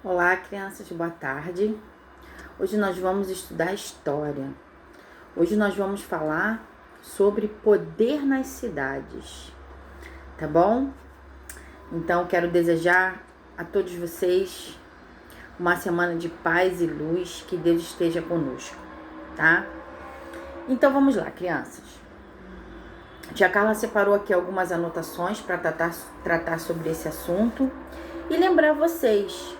Olá, crianças, boa tarde. Hoje nós vamos estudar história. Hoje nós vamos falar sobre poder nas cidades, tá bom? Então, quero desejar a todos vocês uma semana de paz e luz, que Deus esteja conosco, tá? Então, vamos lá, crianças. A tia Carla separou aqui algumas anotações para tratar sobre esse assunto e lembrar vocês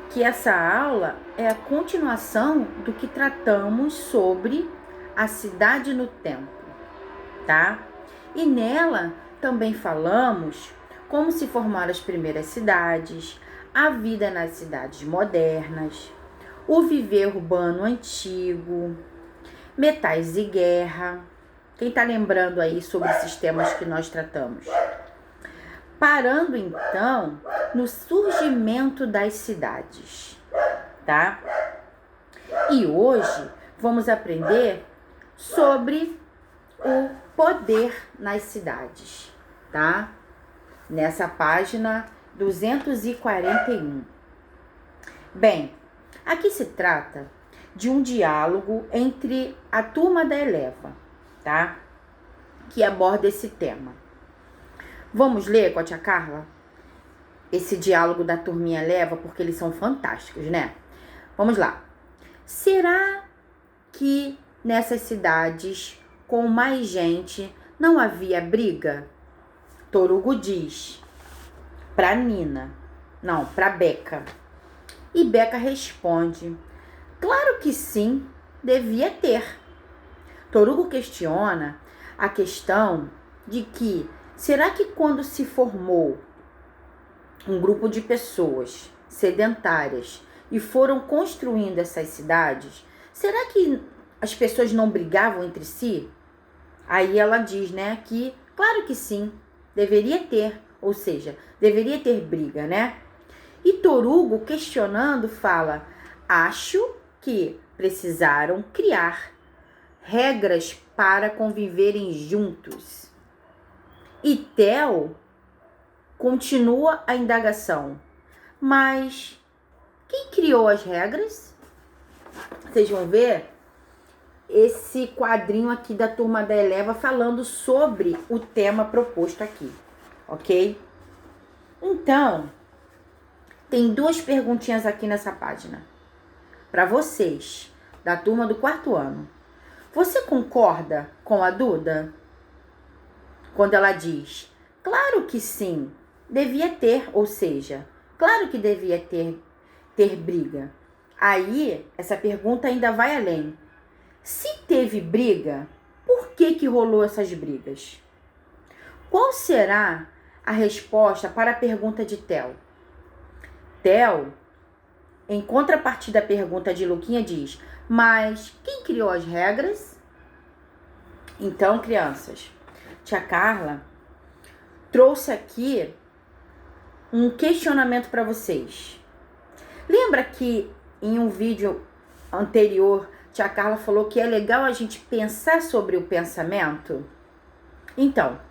que essa aula é a continuação do que tratamos sobre a cidade no tempo, tá? E nela também falamos como se formaram as primeiras cidades, a vida nas cidades modernas, o viver urbano antigo, metais e guerra. Quem tá lembrando aí sobre esses temas que nós tratamos? Parando então no surgimento das cidades, tá? E hoje vamos aprender sobre o poder nas cidades, tá? Nessa página 241. Bem, aqui se trata de um diálogo entre a turma da Eleva, tá? Que aborda esse tema. Vamos ler com a tia Carla esse diálogo da turminha Eleva, porque eles são fantásticos, né? Vamos lá. Será que nessas cidades com mais gente não havia briga? Torugo diz pra Nina, não, pra Beca. E Beca responde: claro que sim, devia ter. Torugo questiona a questão de que será que quando se formou um grupo de pessoas sedentárias e foram construindo essas cidades, será que as pessoas não brigavam entre si? Aí ela diz, né, que claro que sim, deveria ter, ou seja, deveria ter briga, né? E Torugo, questionando, fala: acho que precisaram criar regras para conviverem juntos. E Theo continua a indagação: mas quem criou as regras? Vocês vão ver esse quadrinho aqui da turma da Eleva falando sobre o tema proposto aqui, ok? Então, tem duas perguntinhas aqui nessa página para vocês, da turma do 4º ano. Você concorda com a Duda? Quando ela diz: claro que sim, devia ter, ou seja, claro que devia ter briga. Aí, essa pergunta ainda vai além. Se teve briga, por que rolou essas brigas? Qual será a resposta para a pergunta de Theo? Theo, em contrapartida à pergunta de Luquinha, diz: mas quem criou as regras? Então, crianças, tia Carla trouxe aqui um questionamento para vocês. Lembra que em um vídeo anterior, tia Carla falou que é legal a gente pensar sobre o pensamento? Então,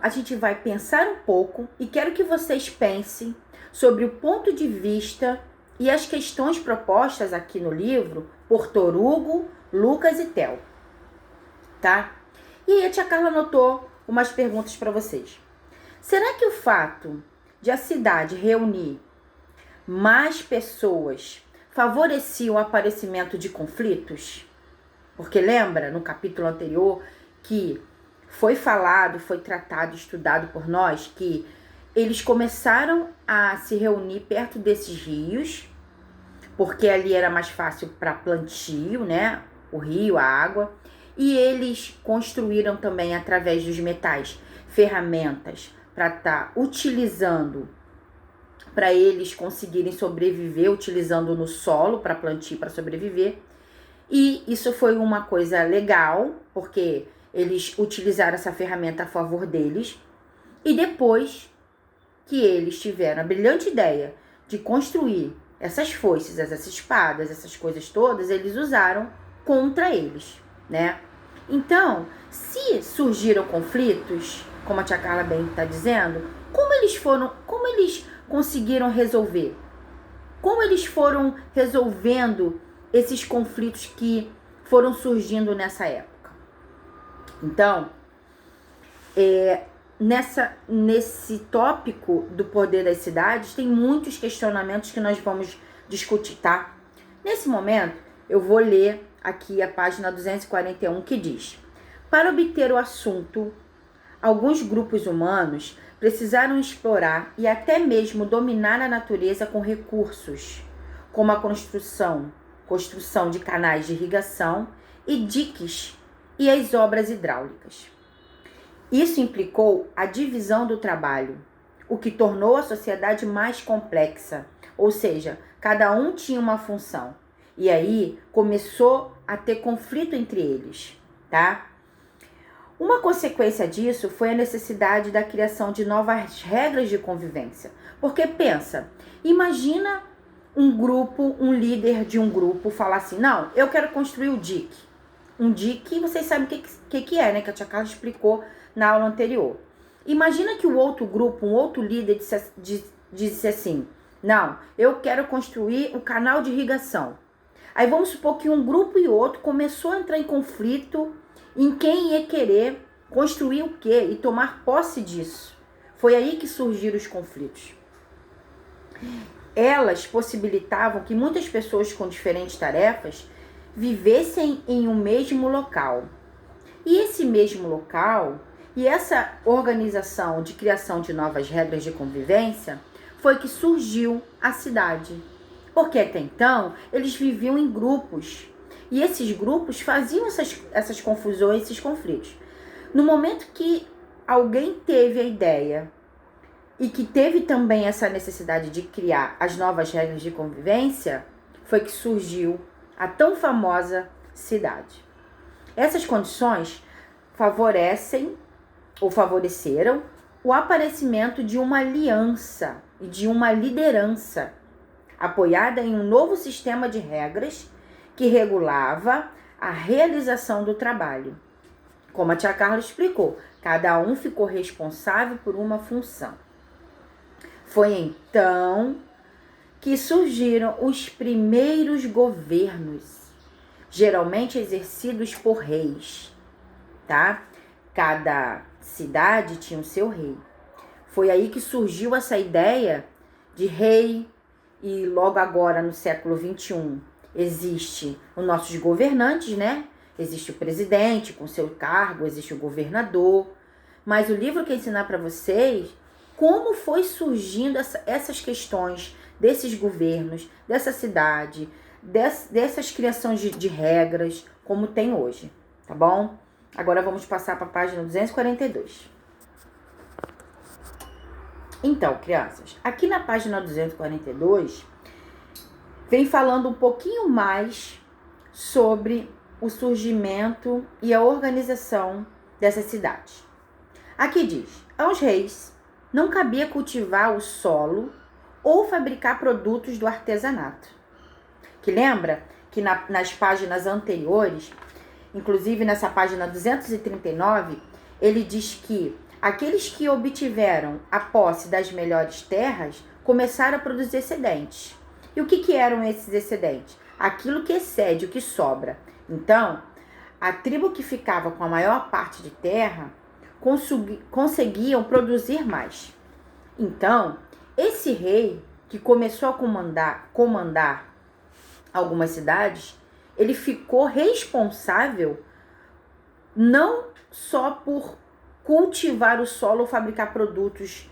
a gente vai pensar um pouco e quero que vocês pensem sobre o ponto de vista e as questões propostas aqui no livro por Torugo, Lucas e Theo, tá? E aí a tia Carla anotou umas perguntas para vocês. Será que o fato de a cidade reunir mais pessoas favorecia o aparecimento de conflitos? Porque lembra no capítulo anterior que foi falado, foi tratado, estudado por nós, que eles começaram a se reunir perto desses rios, porque ali era mais fácil para plantio, né? O rio, a água. E eles construíram também, através dos metais, ferramentas para estar utilizando, para eles conseguirem sobreviver, utilizando no solo para plantio, para sobreviver. E isso foi uma coisa legal, porque eles utilizaram essa ferramenta a favor deles. E depois que eles tiveram a brilhante ideia de construir essas foices, essas espadas, essas coisas todas, eles usaram contra eles, né? Então, se surgiram conflitos, como a tia Carla bem está dizendo, como eles conseguiram resolver? Como eles foram resolvendo esses conflitos que foram surgindo nessa época? Então, nesse tópico do poder das cidades, tem muitos questionamentos que nós vamos discutir, tá? Nesse momento, eu vou ler aqui a página 241, que diz: para obter o assunto, alguns grupos humanos precisaram explorar e até mesmo dominar a natureza com recursos, como a construção de canais de irrigação e diques e as obras hidráulicas. Isso implicou a divisão do trabalho, o que tornou a sociedade mais complexa, ou seja, cada um tinha uma função. E aí começou a ter conflito entre eles, tá? Uma consequência disso foi a necessidade da criação de novas regras de convivência. Porque pensa, imagina um líder de um grupo falar assim: não, eu quero construir o dique. Um dique, vocês sabem o que é, né? Que a tia Carla explicou na aula anterior. Imagina que o outro grupo, um outro líder disse assim: não, eu quero construir o canal de irrigação. Aí vamos supor que um grupo e outro começou a entrar em conflito em quem ia querer construir o quê e tomar posse disso. Foi aí que surgiram os conflitos. Elas possibilitavam que muitas pessoas com diferentes tarefas vivessem em um mesmo local. E esse mesmo local e essa organização de criação de novas regras de convivência foi que surgiu a cidade. Porque até então eles viviam em grupos. E esses grupos faziam essas confusões, esses conflitos. No momento que alguém teve a ideia e que teve também essa necessidade de criar as novas regras de convivência, foi que surgiu a tão famosa cidade. Essas condições favoreceram o aparecimento de uma aliança e de uma liderança apoiada em um novo sistema de regras que regulava a realização do trabalho. Como a tia Carla explicou, cada um ficou responsável por uma função. Foi então que surgiram os primeiros governos, geralmente exercidos por reis, tá? Cada cidade tinha o seu rei. Foi aí que surgiu essa ideia de rei, e logo agora no século XXI existe os nossos governantes, né? Existe o presidente com seu cargo, existe o governador. Mas o livro quer ensinar para vocês como foi surgindo essas questões desses governos, dessa cidade, dessas criações de regras, como tem hoje, tá bom? Agora vamos passar para a página 242. Então, crianças, aqui na página 242, vem falando um pouquinho mais sobre o surgimento e a organização dessa cidade. Aqui diz: aos reis não cabia cultivar o solo ou fabricar produtos do artesanato. Que lembra que nas páginas anteriores, inclusive nessa página 239, ele diz que aqueles que obtiveram a posse das melhores terras começaram a produzir excedentes. E o que eram esses excedentes? Aquilo que excede, o que sobra. Então, a tribo que ficava com a maior parte de terra conseguiam produzir mais. Então, esse rei que começou a comandar algumas cidades, ele ficou responsável não só por cultivar o solo ou fabricar produtos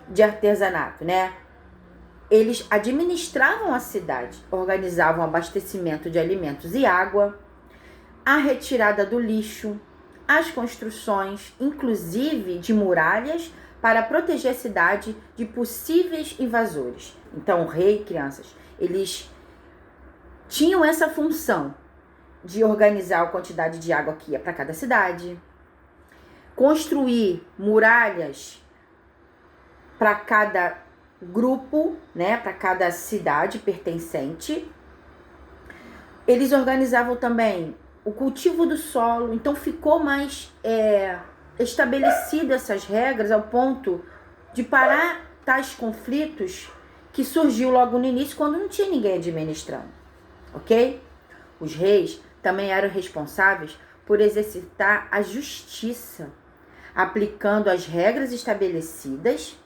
de artesanato, né? Eles administravam a cidade, organizavam o abastecimento de alimentos e água, a retirada do lixo, as construções, inclusive de muralhas, para proteger a cidade de possíveis invasores. Então, o rei, crianças, eles tinham essa função de organizar a quantidade de água que ia para cada cidade, construir muralhas para cada grupo, né, para cada cidade pertencente. Eles organizavam também o cultivo do solo, então ficou mais estabelecido essas regras ao ponto de parar tais conflitos que surgiu logo no início quando não tinha ninguém administrando, ok? Os reis também eram responsáveis por exercitar a justiça, aplicando as regras estabelecidas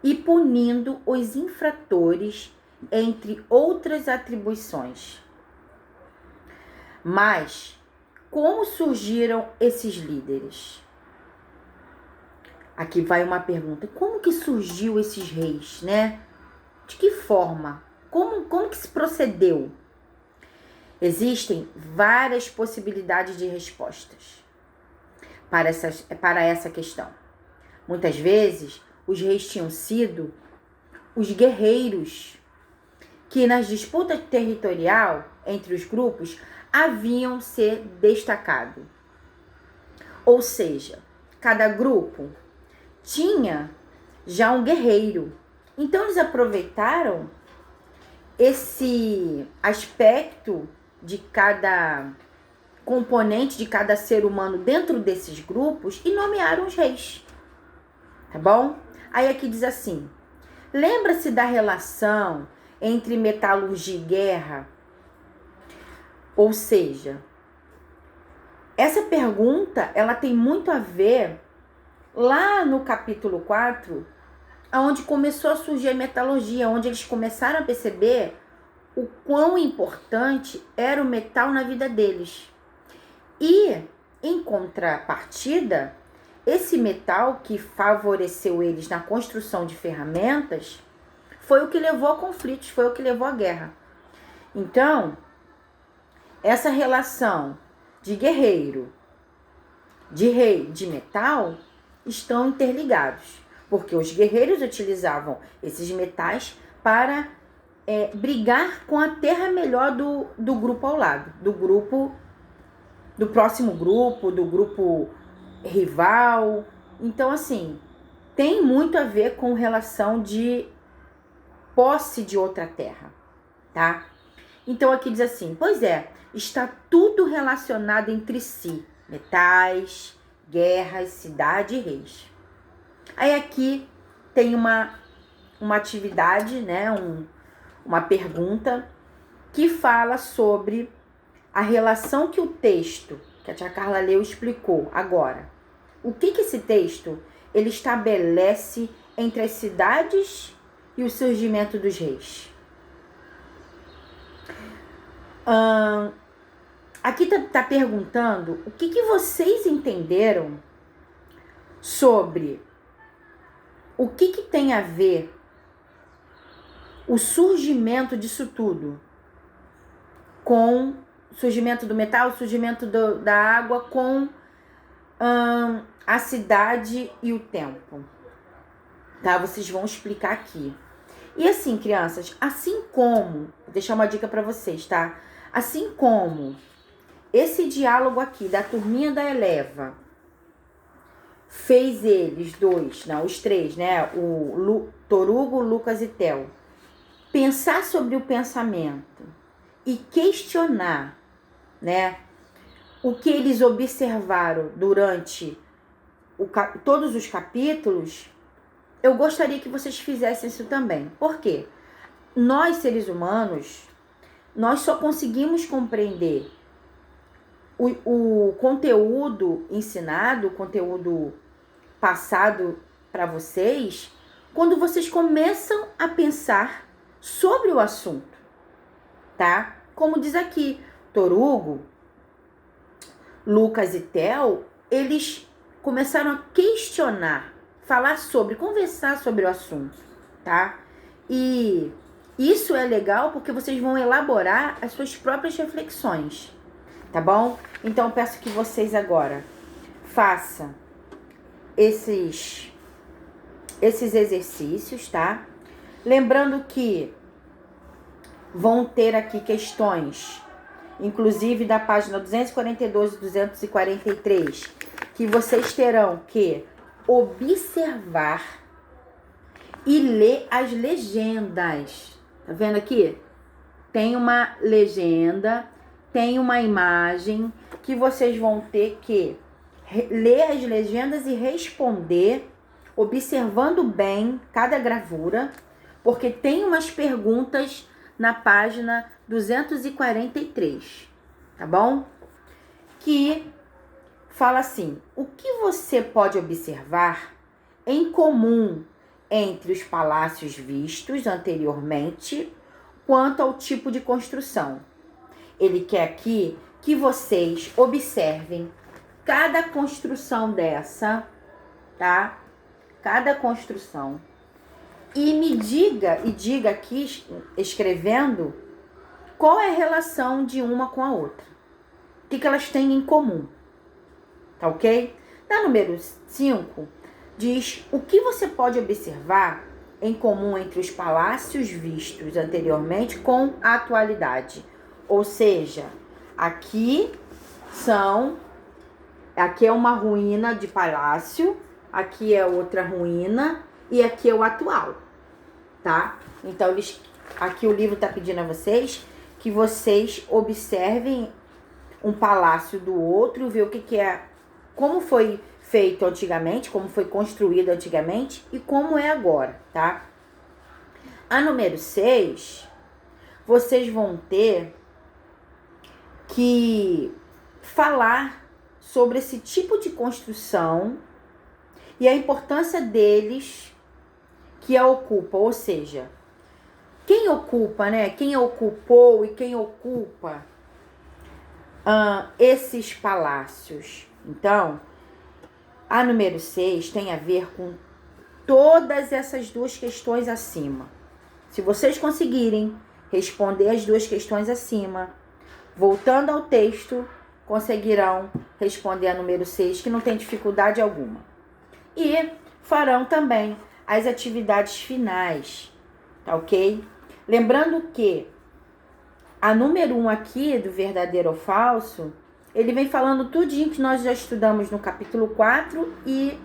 e punindo os infratores, entre outras atribuições. Mas como surgiram esses líderes? Aqui vai uma pergunta. Como que surgiu esses reis, né? De que forma? Como que se procedeu? Existem várias possibilidades de respostas para essa questão. Muitas vezes, os reis tinham sido os guerreiros que nas disputas territorial entre os grupos haviam se destacado. Ou seja, cada grupo tinha já um guerreiro. Então eles aproveitaram esse aspecto de cada componente, de cada ser humano dentro desses grupos e nomearam os reis. Tá bom? Aí aqui diz assim: lembra-se da relação entre metalurgia e guerra? Ou seja, essa pergunta, ela tem muito a ver lá no capítulo 4, onde começou a surgir a metalurgia, onde eles começaram a perceber o quão importante era o metal na vida deles. E, em contrapartida, esse metal que favoreceu eles na construção de ferramentas foi o que levou a conflitos, foi o que levou à guerra. Então, essa relação de guerreiro, de rei, de metal, estão interligados. Porque os guerreiros utilizavam esses metais para brigar com a terra melhor do grupo ao lado. Do próximo grupo, do grupo rival. Então, assim, tem muito a ver com relação de posse de outra terra, tá? Então, aqui diz assim: pois é, está tudo relacionado entre si. Metais, guerras, cidade e reis. Aí aqui tem uma atividade, né, uma pergunta que fala sobre a relação que o texto, que a tia Carla leu, explicou agora. O que esse texto ele estabelece entre as cidades e o surgimento dos reis? Aqui tá perguntando o que vocês entenderam sobre o que tem a ver o surgimento disso tudo com o surgimento do metal, o surgimento da água com a cidade e o tempo. Tá? Vocês vão explicar aqui. E assim, crianças, assim como, vou deixar uma dica para vocês, tá? Assim como esse diálogo aqui da turminha da Eleva fez os três, né? O Torugo, Lucas e Theo, pensar sobre o pensamento e questionar, né? O que eles observaram durante todos os capítulos. Eu gostaria que vocês fizessem isso também. Por quê? Nós, seres humanos, nós só conseguimos compreender o conteúdo ensinado, o conteúdo passado para vocês, quando vocês começam a pensar sobre o assunto, tá? Como diz aqui, Torugo, Lucas e Theo, eles começaram a questionar, conversar sobre o assunto, tá? E isso é legal porque vocês vão elaborar as suas próprias reflexões, tá bom? Então, eu peço que vocês agora façam esses exercícios, tá? Lembrando que vão ter aqui questões, inclusive da página 242 e 243, que vocês terão que observar e ler as legendas. Tá vendo aqui? Tem uma legenda, tem uma imagem que vocês vão ter que ler as legendas e responder, observando bem cada gravura, porque tem umas perguntas na página 243, tá bom? Que fala assim: o que você pode observar em comum entre os palácios vistos anteriormente quanto ao tipo de construção? Ele quer aqui que vocês observem cada construção dessa, tá? Cada construção. E me diga aqui, escrevendo, qual é a relação de uma com a outra. O que elas têm em comum. Tá ok? Na número 5, diz o que você pode observar em comum entre os palácios vistos anteriormente com a atualidade. Ou seja, aqui é uma ruína de palácio, aqui é outra ruína e aqui é o atual, tá? Então, aqui o livro está pedindo a vocês que vocês observem um palácio do outro, ver o que é, como foi feito antigamente, como foi construído antigamente e como é agora, tá? A número 6, vocês vão ter que falar sobre esse tipo de construção e a importância deles que a ocupa, ou seja, quem ocupa, né? Quem ocupou e quem ocupa esses palácios. Então, a número 6 tem a ver com todas essas duas questões acima. Se vocês conseguirem responder as duas questões acima, voltando ao texto, conseguirão responder a número 6, que não tem dificuldade alguma. E farão também as atividades finais, tá ok? Lembrando que a número 1 aqui, do verdadeiro ou falso, ele vem falando tudinho que nós já estudamos no capítulo 4 e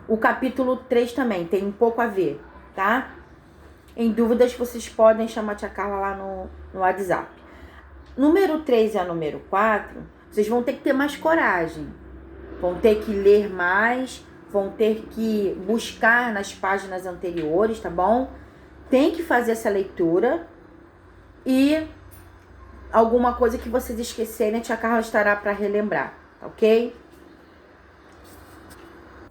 o capítulo 3 também, tem um pouco a ver, tá? Em dúvidas, vocês podem chamar a tia Carla lá no WhatsApp. Número 3 e a número 4, vocês vão ter que ter mais coragem. Vão ter que ler mais, vão ter que buscar nas páginas anteriores, tá bom? Tem que fazer essa leitura e alguma coisa que vocês esquecerem, a tia Carla estará para relembrar, tá ok?